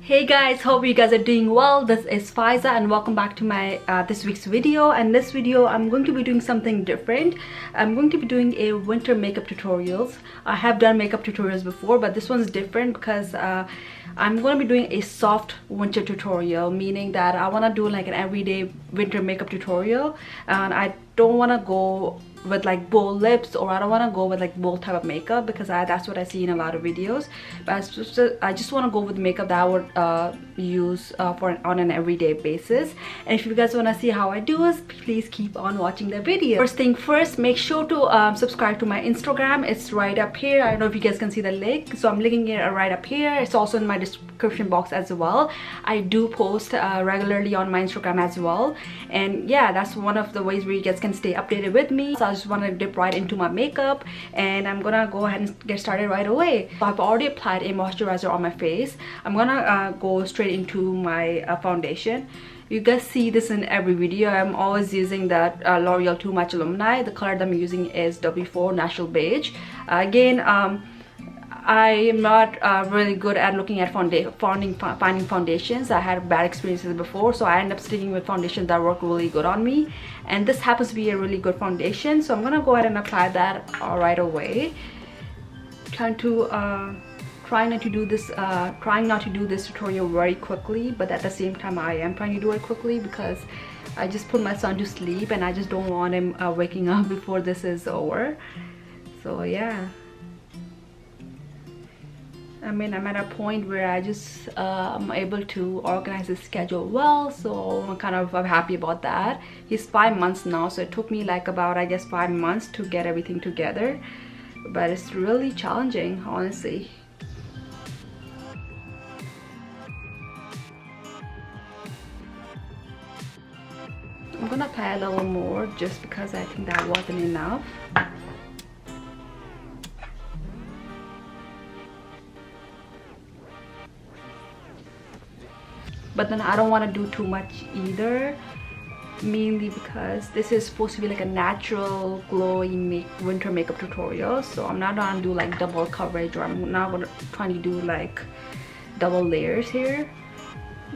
Hey guys, hope you guys are doing well. This is Faiza and welcome back to my this week's video. And this video I'm going to be doing something different. I'm going to be doing a winter makeup tutorials. I have done makeup tutorials before, but this one's different because I'm going to be doing a soft winter tutorial, meaning that I want to do like an everyday winter makeup tutorial, and I don't want to go with like bold lips, or I don't want to go with like bold type of makeup because that's what I see in a lot of videos. But I just want to go with makeup that I would use on an everyday basis. And if you guys want to see how I do this, please keep on watching the video. First thing first, make sure to subscribe to my Instagram. It's right up here. I don't know if you guys can see the link, so I'm linking it right up here. It's also in my description box as well. I do post regularly on my Instagram as well, and yeah, that's one of the ways where you guys can stay updated with me. So I just want to dip right into my makeup, and I'm gonna go ahead and get started right away. So I've already applied a moisturizer on my face. I'm gonna go straight into my foundation. You guys see this in every video. I'm always using that L'Oreal Too Much Illuminate. The color that I'm using is W4 Natural Beige. Again, I am not really good at looking at finding foundations. I had bad experiences before, so I end up sticking with foundations that work really good on me, and this happens to be a really good foundation, so I'm gonna go ahead and apply that right away. Trying not to do this tutorial very quickly, but at the same time I am trying to do it quickly because I just put my son to sleep and I just don't want him waking up before this is over. So yeah, I mean, I'm at a point where I'm able to organize his schedule well, so I'm happy about that. He's 5 months now, so it took me like about, I guess, 5 months to get everything together, but it's really challenging, honestly. I'm gonna apply a little more just because I think that wasn't enough. But then I don't want to do too much either, mainly because this is supposed to be like a natural glowy winter makeup tutorial, so I'm not gonna do like double coverage, or I'm not gonna try to do like double layers here.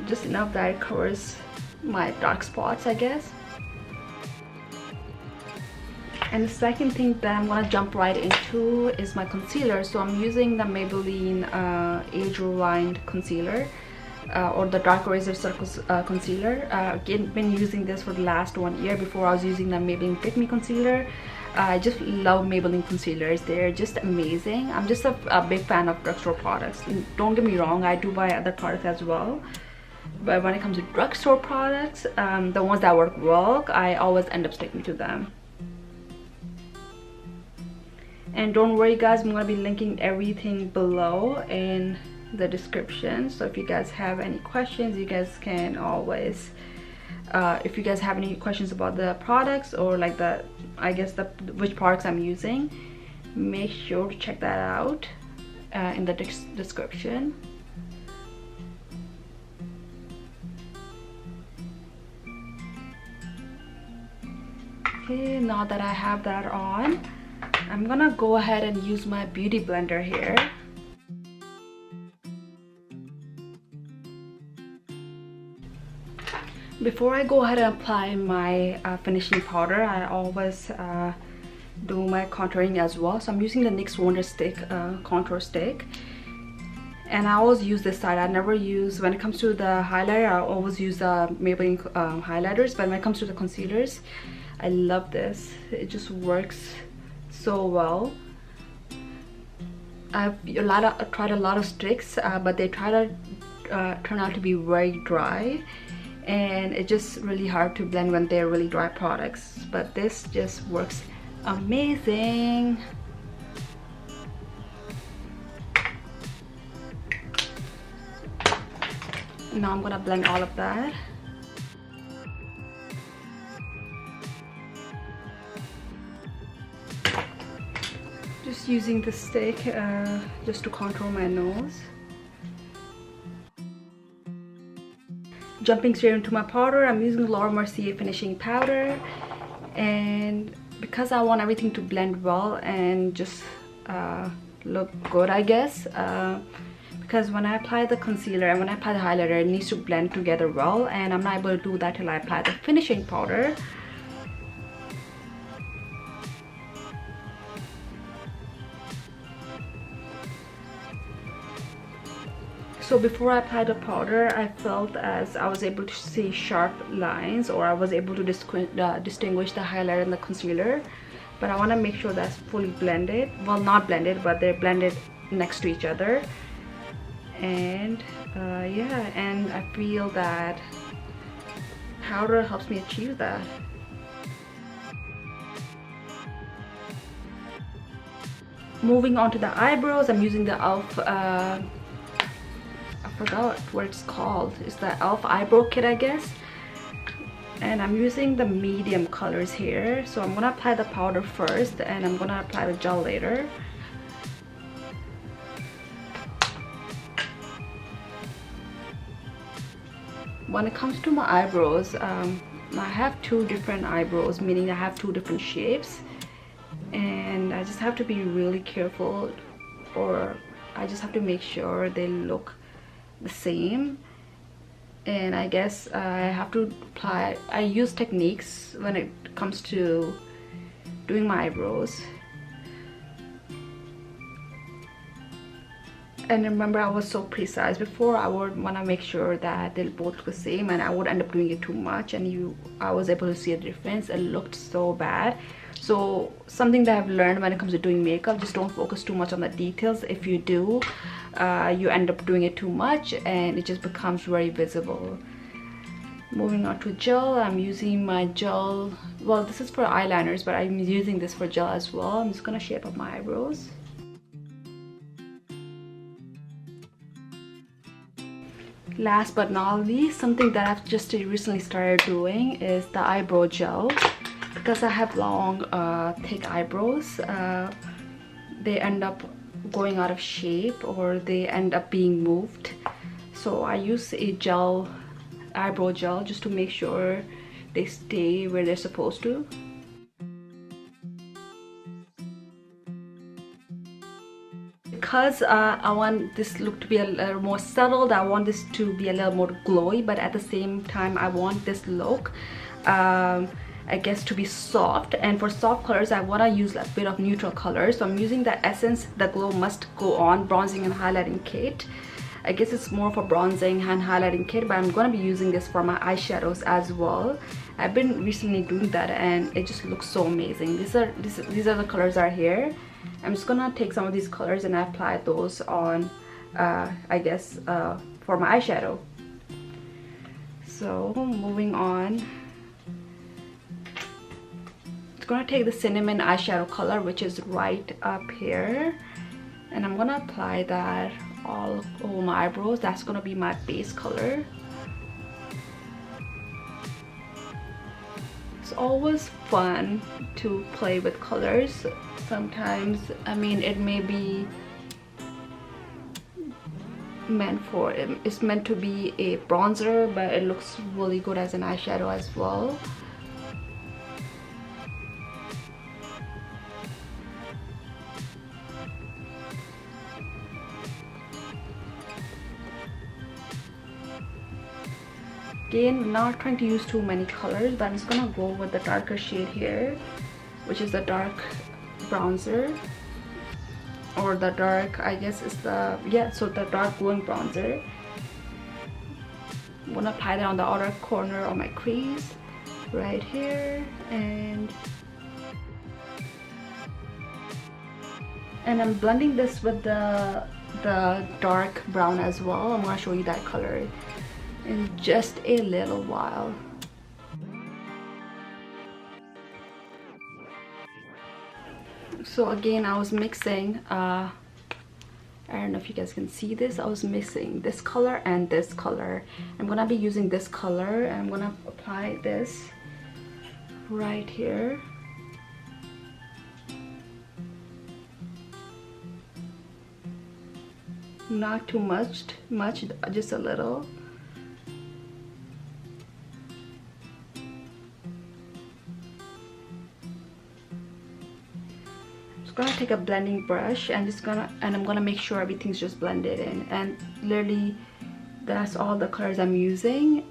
Just enough that it covers my dark spots, I guess. And the second thing that I'm gonna jump right into is my concealer. So I'm using the Maybelline Age Rewind concealer, or the Dark Eraser Circles concealer. Again, been using this for the last 1 year. Before I was using the Maybelline Fit Me concealer. I just love Maybelline concealers. They're just amazing. I'm just a big fan of drugstore products. Don't get me wrong, I do buy other products as well, but when it comes to drugstore products, the ones that work well, I always end up sticking to them. And don't worry guys, I'm gonna be linking everything below in the description, so if you guys have any questions, you guys can always if you guys have any questions about the products, or like which products I'm using, make sure to check that out in the description. Okay, now that I have that on, I'm gonna go ahead and use my beauty blender here. Before I go ahead and apply my finishing powder, I always do my contouring as well. So I'm using the NYX Wonder Stick contour stick, and I always use this side. I never use, when it comes to the highlighter, I always use the Maybelline highlighters, but when it comes to the concealers, I love this. It just works so well. I've tried a lot of sticks, but they try to turn out to be very dry, and it's just really hard to blend when they're really dry products, but this just works amazing. Now I'm gonna blend all of that. Just using the stick just to contour my nose. Jumping straight into my powder, I'm using Laura Mercier finishing powder, and because I want everything to blend well and just look good, I guess, because when I apply the concealer and when I apply the highlighter, it needs to blend together well, and I'm not able to do that till I apply the finishing powder. So before I applied the powder, I felt as I was able to see sharp lines, or I was able to distinguish the highlighter and the concealer. But I want to make sure that's fully blended. Well, not blended, but they're blended next to each other. And yeah, and I feel that powder helps me achieve that. Moving on to the eyebrows, I'm using the e.l.f. I forgot what it's called. It's the e.l.f. eyebrow kit, I guess. And I'm using the medium colors here. So I'm gonna apply the powder first, and I'm gonna apply the gel later. When it comes to my eyebrows, I have two different eyebrows, meaning I have two different shapes, and I just have to be really careful, or I just have to make sure they look the same. And I guess I have to apply, I use techniques when it comes to doing my eyebrows. And remember, I was so precise before. I would want to make sure that they'll both look the same, and I would end up doing it too much, and I was able to see a difference. It looked so bad. So something that I've learned when it comes to doing makeup, just don't focus too much on the details. If you do, you end up doing it too much and it just becomes very visible. Moving on to gel, I'm using my gel. Well, this is for eyeliners, but I'm using this for gel as well. I'm just gonna shape up my eyebrows. Last but not least, something that I've just recently started doing is the eyebrow gel. Because I have long, thick eyebrows, they end up going out of shape, or they end up being moved. So I use a gel, eyebrow gel, just to make sure they stay where they're supposed to. Because I want this look to be a little more settled, I want this to be a little more glowy, but at the same time I want this look I guess to be soft. And for soft colors, I want to use a bit of neutral colors. So I'm using the Essence The Glow Must Go On Bronzing and Highlighting Kit. I guess it's more for bronzing and highlighting kit, but I'm going to be using this for my eyeshadows as well. I've been recently doing that and it just looks so amazing. These are the colors are here. I'm just gonna take some of these colors and apply those on I guess for my eyeshadow. So moving on, it's gonna take the cinnamon eyeshadow color, which is right up here, and I'm gonna apply that all over my eyebrows. That's gonna be my base color. It's always fun to play with colors. Sometimes, I mean, it may be it's meant to be a bronzer, but it looks really good as an eyeshadow as well. Again, I'm not trying to use too many colors, but I'm just gonna go with the darker shade here, which is the dark bronzer, or the dark, I guess it's the, yeah, so the dark glowing bronzer. I'm gonna apply that on the outer corner of my crease right here, and I'm blending this with the dark brown as well. I'm gonna show you that color in just a little while. So again, I was mixing, I don't know if you guys can see this, I was mixing this color and this color. I'm gonna be using this color and I'm gonna apply this right here. Not too much, just a little. gonna take a blending brush and I'm gonna make sure everything's just blended in, and literally that's all the colors I'm using.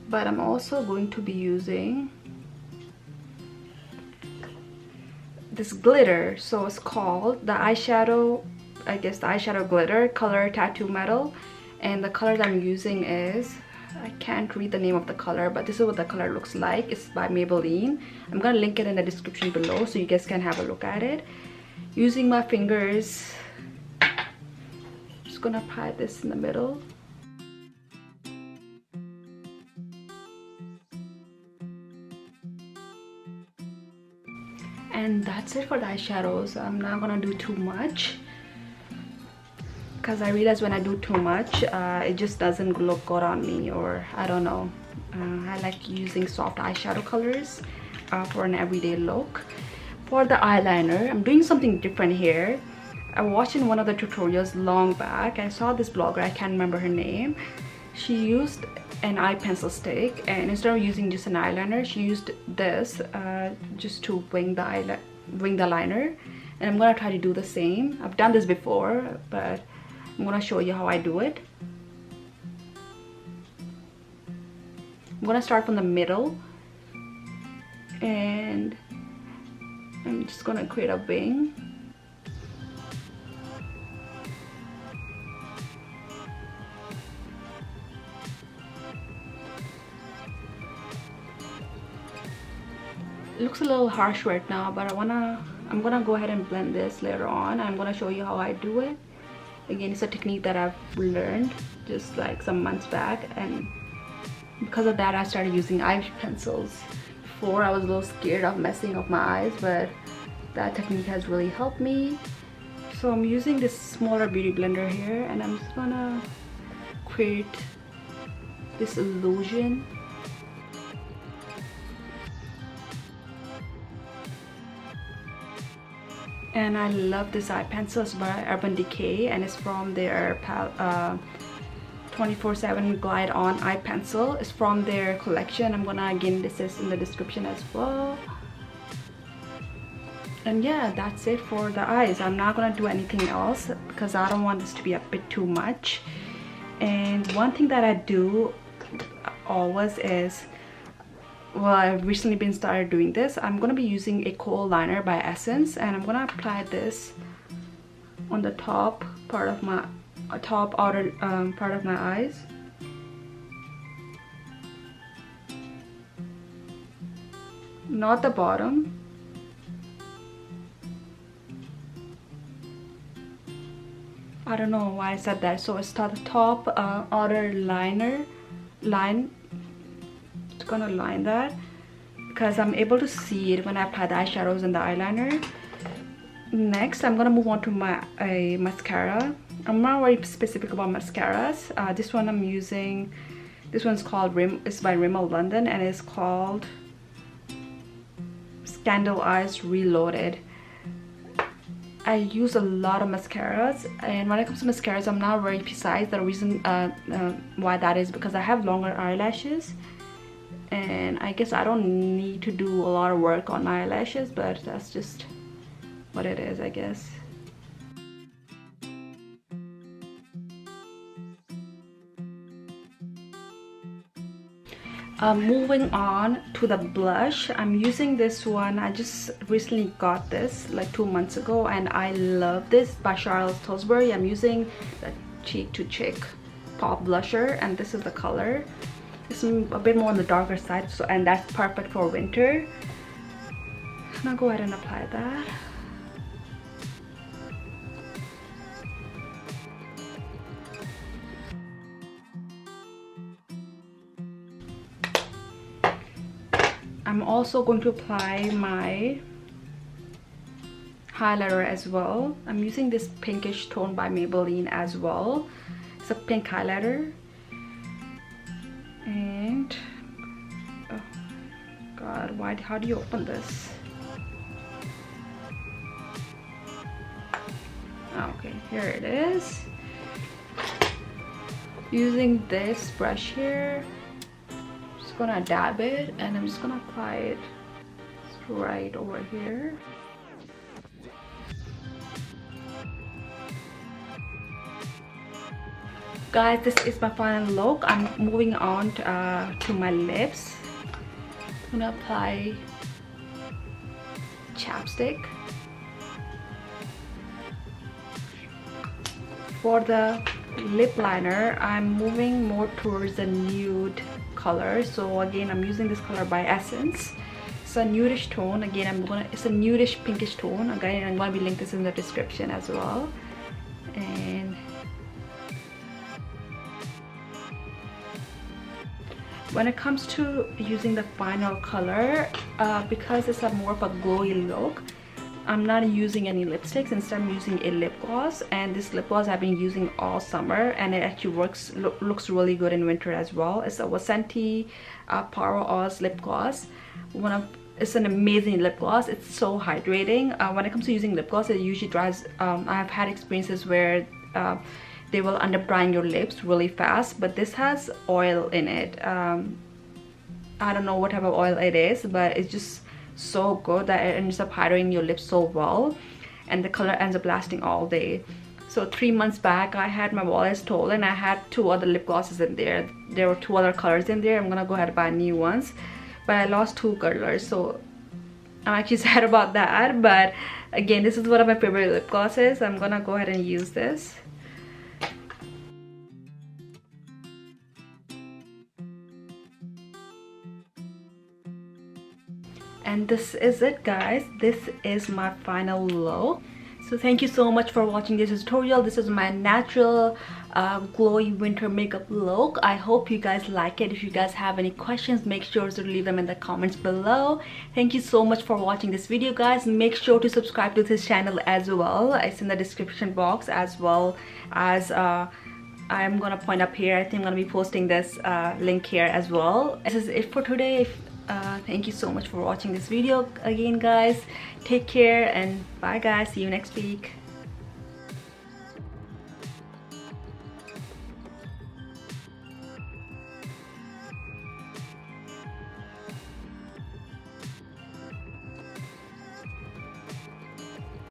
But I'm also going to be using this glitter. So it's called the Eyeshadow, I guess the Eyeshadow Glitter Color Tattoo Metal, and the colors I'm using is, I can't read the name of the color, but this is what the color looks like. It's by Maybelline. I'm gonna link it in the description below so you guys can have a look at it. Using my fingers, just gonna apply this in the middle. And that's it for the eyeshadows. I'm not gonna do too much because I realize when I do too much it just doesn't look good on me, or I don't know. I like using soft eyeshadow colors for an everyday look. For the eyeliner, I'm doing something different here. I watched in one of the tutorials long back. I saw this blogger, I can't remember her name. She used an eye pencil stick, and instead of using just an eyeliner, she used this just to wing the liner. And I'm gonna try to do the same. I've done this before, but I'm gonna show you how I do it. I'm gonna start from the middle, and I'm just gonna create a wing. It looks a little harsh right now, but I'm gonna go ahead and blend this later on. I'm gonna show you how I do it. Again, it's a technique that I've learned just like some months back, and because of that I started using eye pencils. Before I was a little scared of messing up my eyes, but that technique has really helped me. So I'm using this smaller beauty blender here, and I'm just gonna create this illusion. And I love this eye pencil. It's by Urban Decay, and it's from their 24/7 Glide On eye pencil. It's from their collection. I'm gonna, again, this is in the description as well. And yeah, that's it for the eyes. I'm not gonna do anything else because I don't want this to be a bit too much. And one thing that I do always is, well, I've recently been started doing this. I'm gonna be using a kohl liner by Essence, and I'm gonna apply this on the top part of my outer part of my eyes. Not the bottom. I don't know why I said that. So it's the top outer line. It's gonna line that because I'm able to see it when I apply the eyeshadows and the eyeliner. Next, I'm gonna move on to my mascara. I'm not very specific about mascaras. This one I'm using, this one's called it's by Rimmel London, and it's called Scandal Eyes Reloaded. I use a lot of mascaras, and when it comes to mascaras, I'm not very precise. The reason why that is because I have longer eyelashes, and I guess I don't need to do a lot of work on my eyelashes, but that's just what it is, I guess. Moving on to the blush, I'm using this one. I just recently got this like 2 months ago, and I love this, by Charlotte Tilbury. I'm using the Cheek to Cheek Pop Blusher, and this is the color. It's a bit more on the darker side, so, and that's perfect for winter. Now go ahead and apply that. I'm also going to apply my highlighter as well. I'm using this pinkish tone by Maybelline as well. It's a pink highlighter. And oh god, how do you open this? Okay, here it is. Using this brush here, just gonna dab it, and I'm just gonna apply it right over here. Guys, this is my final look. I'm moving on to my lips. I'm gonna apply chapstick. For the lip liner, I'm moving more towards the nude color. So again, I'm using this color by Essence. It's a nudish tone. Again, it's a nudish pinkish tone. Again, I'm gonna be linking this in the description as well. And when it comes to using the final color, because it's a more of a glowy look, I'm not using any lipsticks. Instead, I'm using a lip gloss, and this lip gloss I've been using all summer, and it actually looks really good in winter as well. It's a Wasenti Power Oz lip gloss. It's an amazing lip gloss. It's so hydrating. When it comes to using lip gloss, it usually dries. I've had experiences where they will end up drying your lips really fast, but this has oil in it. I don't know what type of oil it is, but it's just so good that it ends up hydrating your lips so well, and the color ends up lasting all day. So 3 months back, I had my wallet stolen. I had 2 other lip glosses in there. There were 2 other colors in there. I'm gonna go ahead and buy new ones, but I lost 2 colors, so I'm actually sad about that. But again, this is one of my favorite lip glosses. I'm gonna go ahead and use this. And this is it, guys. This is my final look. So thank you so much for watching this tutorial. This is my natural glowy winter makeup look. I hope you guys like it. If you guys have any questions, make sure to leave them in the comments below. Thank you so much for watching this video, guys. Make sure to subscribe to this channel as well. It's in the description box, as well as I'm gonna point up here. I think I'm gonna be posting this link here as well. This is it for today. Thank you so much for watching this video again, guys. Take care, and bye guys. See you next week.